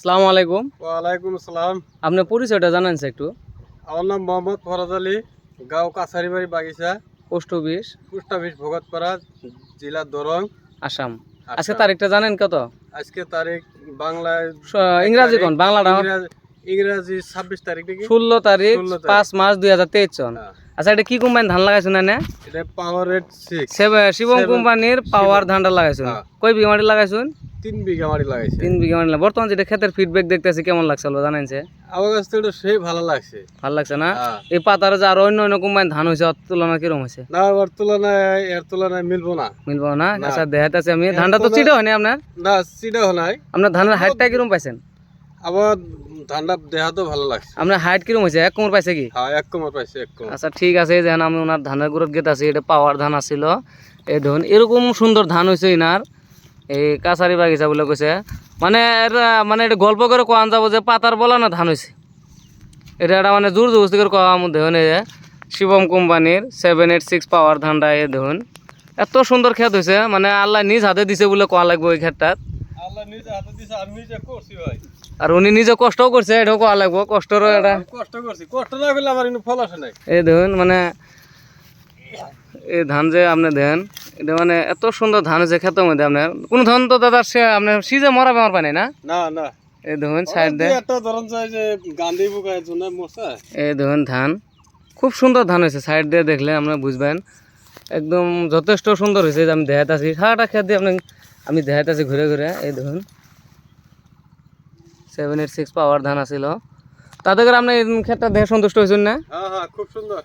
আসসালামু আলাইকুম। ওয়ালাইকুম আসসালাম। আপনার পরিচয়টা জানান স্যার একটু। আমার নাম মোহাম্মদ ফরাজ আলী, গাঁও কাছারিবাড়ি বাগিচা, পোস্ট অফিস পোস্ট অফিস ভগতপাড়া, জেলা দরং, আসাম। আজকে আসাম। তারিখটা জানেন কত? আজকে তারিখ বাংলায় ইংরাজি তারিখ, কোন বাংলাটা? ইংরাজি 26 তারিখ নাকি? 16 তারিখ 16 তারিখ। 5 মার্চ 2023 সন। হ্যাঁ। আচ্ছা, এটা কি কোম্পানি ধান লাগাইছেন না? এটা পাওয়ার রেট 6, শিবম কোম্পানির পাওয়ার ধানটা লাগাইছেন। হ্যাঁ। কয় বিঘা মাটি লাগাইছেন? 3 বিঘা মাটি লাগাইছে। 3 বিঘা মাটি। বর্তমান যেটা ক্ষেতের ফিডব্যাক দেখতেছি কেমন লাগছে জানেন স্যার? আমার কাছে তো এটা সেই ভালো লাগছে। ভালো লাগছে না? হ্যাঁ। এই পাতার যে আর অন্য অন্য কোম্পানি ধান হয়েছে ওর তুলনা কিরকম হয়েছে? না, এর তুলনায় মিলবো না। মিলবো না? না। আচ্ছা, দেখাইতেছি আমি। ধানটা তো চিটা হয়নি আপনার? না, সিটাও নাই। আপনার ধানের হাইটটা কিরকম পাইছেন? আমার ধানটা দেখাতো ভালো লাগছে। আপনার হাইট কিরকম হয়েছে? 1 কোমর পাইছে কি? হ্যাঁ, 1 কোমর পাইছে, 1 কোমর। আচ্ছা, ঠিক আছে। যেন আমি ওনার ধানের গুঁড়োর গেত আছি, এটা পাওয়ার ধান আসছিল। এই ধরুন এরকম সুন্দর ধান হয়েছে ইনার এই কাছারি বাগিচা বলে কইছে। মানে এটা গল্প করে কোয়ান যাবো যে পাতার বলা না ধান হয়েছে। এটা একটা মানে জোর জবস্তি করে কোয়ার মধ্যে হন এই যে শিবম কোম্পানির 786 পাওয়ার ধানটা। এই ধরুন এত সুন্দর ক্ষেত হয়েছে, মানে আল্লাহ নিজ হাতে দিছে বলে কোয়া লাগবে ওই ক্ষেতটাত। আল্লাহ নিজে হাতে দিছে, আমি নিজে করছি ভাই। আর উনি নিজে কষ্টও করছে, এটাও কোয়া লাগবো কষ্টরও এটা। আমি কষ্ট করছি, কষ্ট না করলে আমার কিন্তু ফল আসে নাই। এই দেখুন মানে এই ধান যে আপনি দেন, এটা মানে এত সুন্দর ধান হয়েছে ক্ষেতের মধ্যে। আপনার কোনো ধান তো দাদা আপনার সিজে মরা বেমার পায় নাই না? না না, এই দেখুন সাইড দিয়ে একটা ধরন চাই যে গান্ধী বুকায় জন্য মশা। এই দেখুন ধান খুব সুন্দর ধান হয়েছে। সাইড দিয়ে দেখলে আপনারা বুঝবেন একদম যথেষ্ট সুন্দর হয়েছে। যে আমি দেখাইতেছি সারাটা ক্ষেত দিয়ে আমি দেখাইতেছি ঘুরে ঘুরে। এই দেখুন 786 পাওয়ার ধান আছিল। তাদের আপনি ক্ষেতটা দেখে সন্তুষ্ট হয়েছেন না? হ্যাঁ হ্যাঁ, খুব সুন্দর।